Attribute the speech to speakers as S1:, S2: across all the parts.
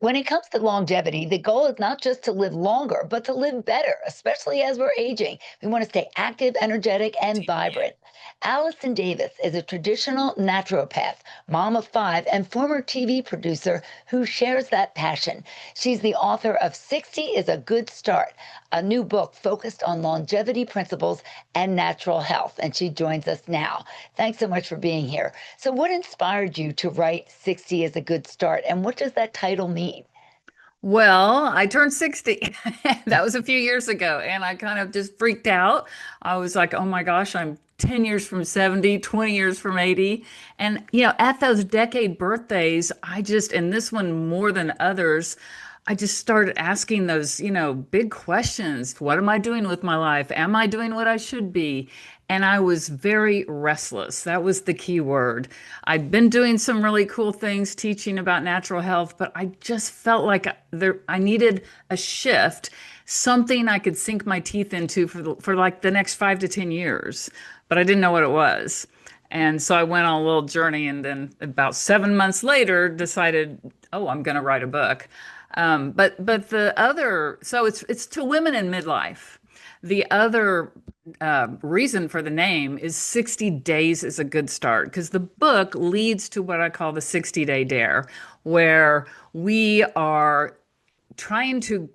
S1: When it comes to longevity, the goal is not just to live longer, but to live better, especially as we're aging. We want to stay active, energetic, and vibrant. Allison Davis is a traditional naturopath, mom of five, and former TV producer who shares that passion. She's the author of 60 is a Good Start, a new book focused on longevity principles and natural health. And she joins us now. Thanks so much for being here. So, what inspired you to write 60 is a Good Start, and what does that title mean?
S2: Well, I turned 60. That was a few years ago, and I kind of just freaked out. I was like, oh my gosh, I'm 10 years from 70, 20 years from 80. And, at those decade birthdays, and this one more than others, I just started asking those, big questions. What am I doing with my life? Am I doing what I should be? And I was very restless. That was the key word. I'd been doing some really cool things, teaching about natural health, but I just felt like I needed a shift, something I could sink my teeth into for like the next 5 to 10 years. But I didn't know what it was. And so I went on a little journey, and then about 7 months later, decided, oh, I'm going to write a book. But the other, so it's to women in midlife. The other reason for the name is 60 days is a good start because the book leads to what I call the 60-day dare, where we are trying to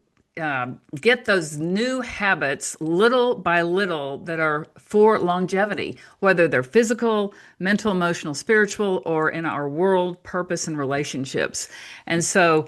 S2: get those new habits little by little that are for longevity, whether they're physical, mental, emotional, spiritual, or in our world, purpose, and relationships. And so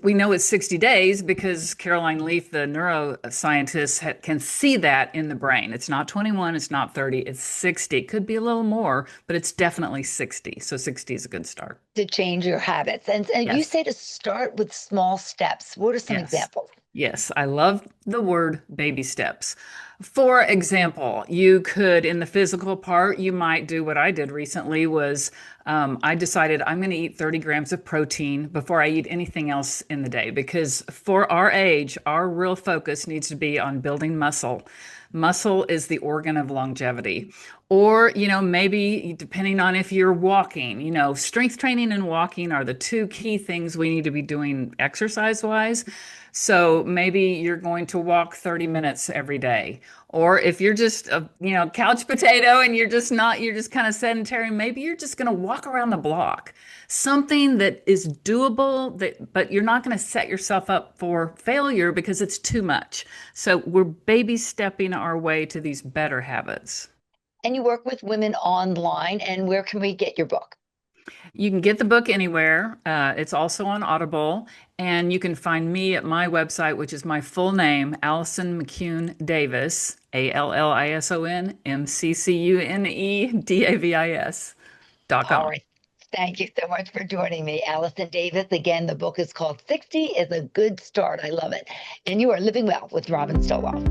S2: we know it's 60 days because Caroline Leaf, the neuroscientist, can see that in the brain. It's not 21, it's not 30, it's 60. It could be a little more, but it's definitely 60. So 60 is a good start.
S1: To change your habits. And you
S2: Yes.
S1: say to start with small steps. What are some
S2: Yes.
S1: examples?
S2: Yes, I love the word baby steps. For example, you could, in the physical part, you might do what I did recently was I decided I'm going to eat 30 grams of protein before I eat anything else in the day because for our age, our real focus needs to be on building muscle. Muscle is the organ of longevity. Or, maybe depending on if you're walking, strength training and walking are the two key things we need to be doing exercise wise. So maybe you're going to walk 30 minutes every day. Or if you're just a, couch potato and you're just kind of sedentary, maybe you're just going to walk around the block. Something that is doable but you're not going to set yourself up for failure because it's too much. So we're baby stepping our way to these better habits.
S1: And you work with women online. And where can we get your book?
S2: You can get the book anywhere. It's also on Audible, and you can find me at my website, which is my full name, Allison McCune Davis, ALLISON MCCUNEDAVIS.com.
S1: All right. Thank you so much for joining me, Allison Davis. Again, the book is called 60 is a Good Start. I love it. And you are living well with Robin Stowell.